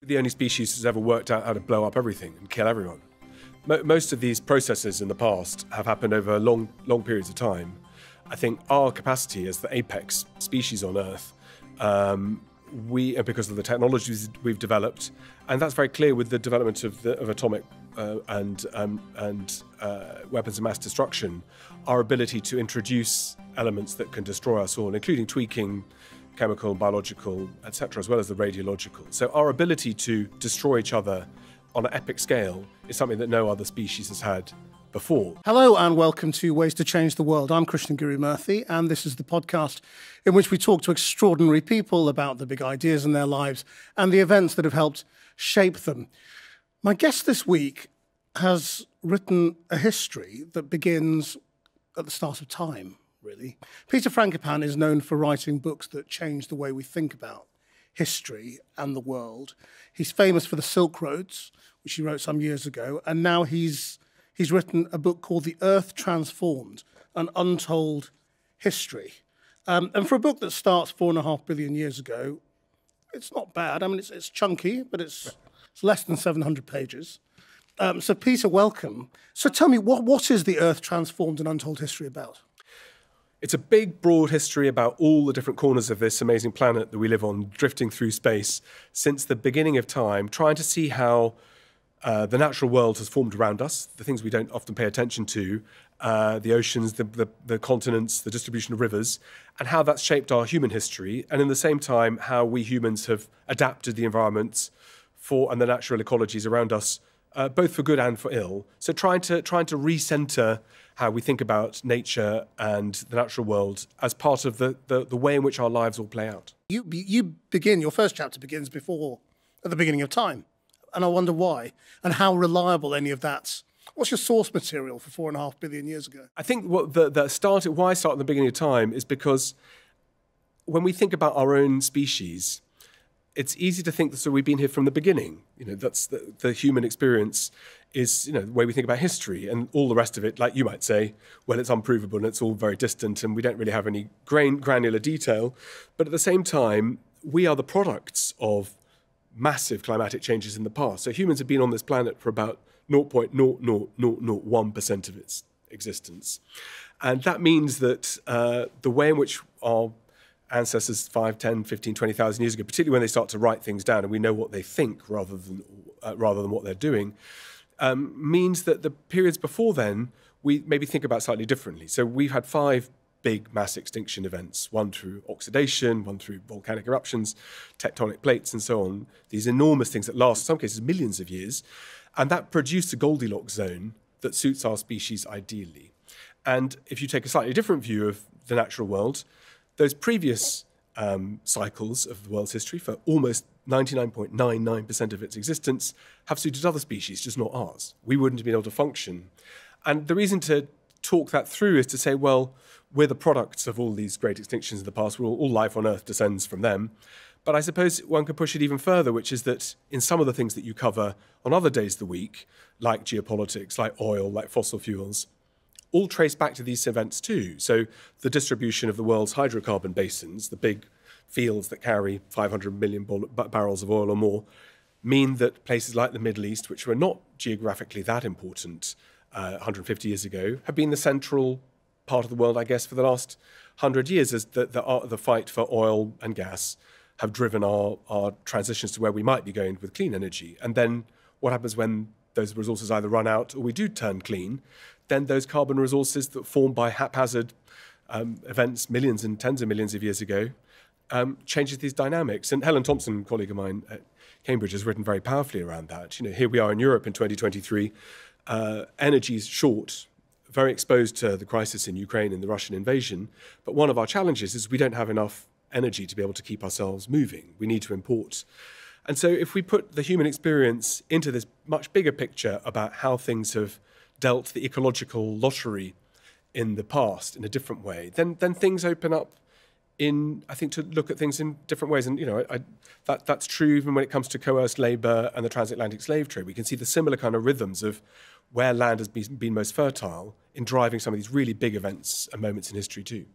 The only species that's ever worked out how to blow up everything and kill everyone. Most of these processes in the past have happened over long periods of time. I think our capacity as the apex species on Earth, because of the technologies we've developed, and that's very clear with the development of atomic and weapons of mass destruction, our ability to introduce elements that can destroy us all, including tweaking chemical, biological, etc., as well as the radiological. So our ability to destroy each other on an epic scale is something that no other species has had before. Hello and welcome to Ways to Change the World. I'm Krishnan Guru-Murthy, and this is the podcast in which we talk to extraordinary people about the big ideas in their lives and the events that have helped shape them. My guest this week has written a history that begins at the start of time, really. Peter Frankopan is known for writing books that change the way we think about history and the world. He's famous for the Silk Roads, which he wrote some years ago, and now he's written a book called The Earth Transformed, An Untold History. And for a book that starts 4.5 billion years ago, it's not bad. I mean, it's chunky, but it's less than 700 pages. So Peter, welcome. So tell me, what is The Earth Transformed, An Untold History about? It's a big, broad history about all the different corners of this amazing planet that we live on, drifting through space since the beginning of time, trying to see how the natural world has formed around us, the things we don't often pay attention to, the oceans, the continents, the distribution of rivers, and how that's shaped our human history, and in the same time, how we humans have adapted the environments and the natural ecologies around us, both for good and for ill. So trying to recenter how we think about nature and the natural world as part of the way in which our lives all play out. Your first chapter begins at the beginning of time. And I wonder why, and how reliable any of that's. What's your source material for 4.5 billion years ago? I think why I start at the beginning of time is because when we think about our own species, it's easy to think that we've been here from the beginning. You know, that's the human experience is, the way we think about history, and all the rest of it, like you might say, well, it's unprovable and it's all very distant and we don't really have any granular detail. But at the same time, we are the products of massive climatic changes in the past. So humans have been on this planet for about 0.00001% of its existence. And that means that the way in which our ancestors 5, 10, 15, 20,000 years ago, particularly when they start to write things down and we know what they think rather than what they're doing, means that the periods before then, we maybe think about slightly differently. So we've had 5 big mass extinction events, one through oxidation, one through volcanic eruptions, tectonic plates and so on, these enormous things that last, in some cases, millions of years. And that produced a Goldilocks zone that suits our species ideally. And if you take a slightly different view of the natural world, those previous cycles of the world's history, for almost 99.99% of its existence, have suited other species, just not ours. We wouldn't have been able to function. And the reason to talk that through is to say, well, we're the products of all these great extinctions in the past. All life on Earth descends from them. But I suppose one could push it even further, which is that in some of the things that you cover on other days of the week, like geopolitics, like oil, like fossil fuels, all trace back to these events too. So the distribution of the world's hydrocarbon basins, the big fields that carry 500 million barrels of oil or more, mean that places like the Middle East, which were not geographically that important 150 years ago, have been the central part of the world, I guess, for the last 100 years, as the fight for oil and gas have driven our transitions to where we might be going with clean energy. And then what happens when those resources either run out or we do turn clean? Then those carbon resources that formed by haphazard events millions and tens of millions of years ago changes these dynamics. And Helen Thompson, a colleague of mine at Cambridge, has written very powerfully around that. Here we are in Europe in 2023, energy is short, very exposed to the crisis in Ukraine and the Russian invasion. But one of our challenges is we don't have enough energy to be able to keep ourselves moving. We need to import. And so if we put the human experience into this much bigger picture about how things have dealt the ecological lottery in the past in a different way, then things open up I think, to look at things in different ways. And, that's true even when it comes to coerced labour and the transatlantic slave trade. We can see the similar kind of rhythms of where land has been most fertile in driving some of these really big events and moments in history too.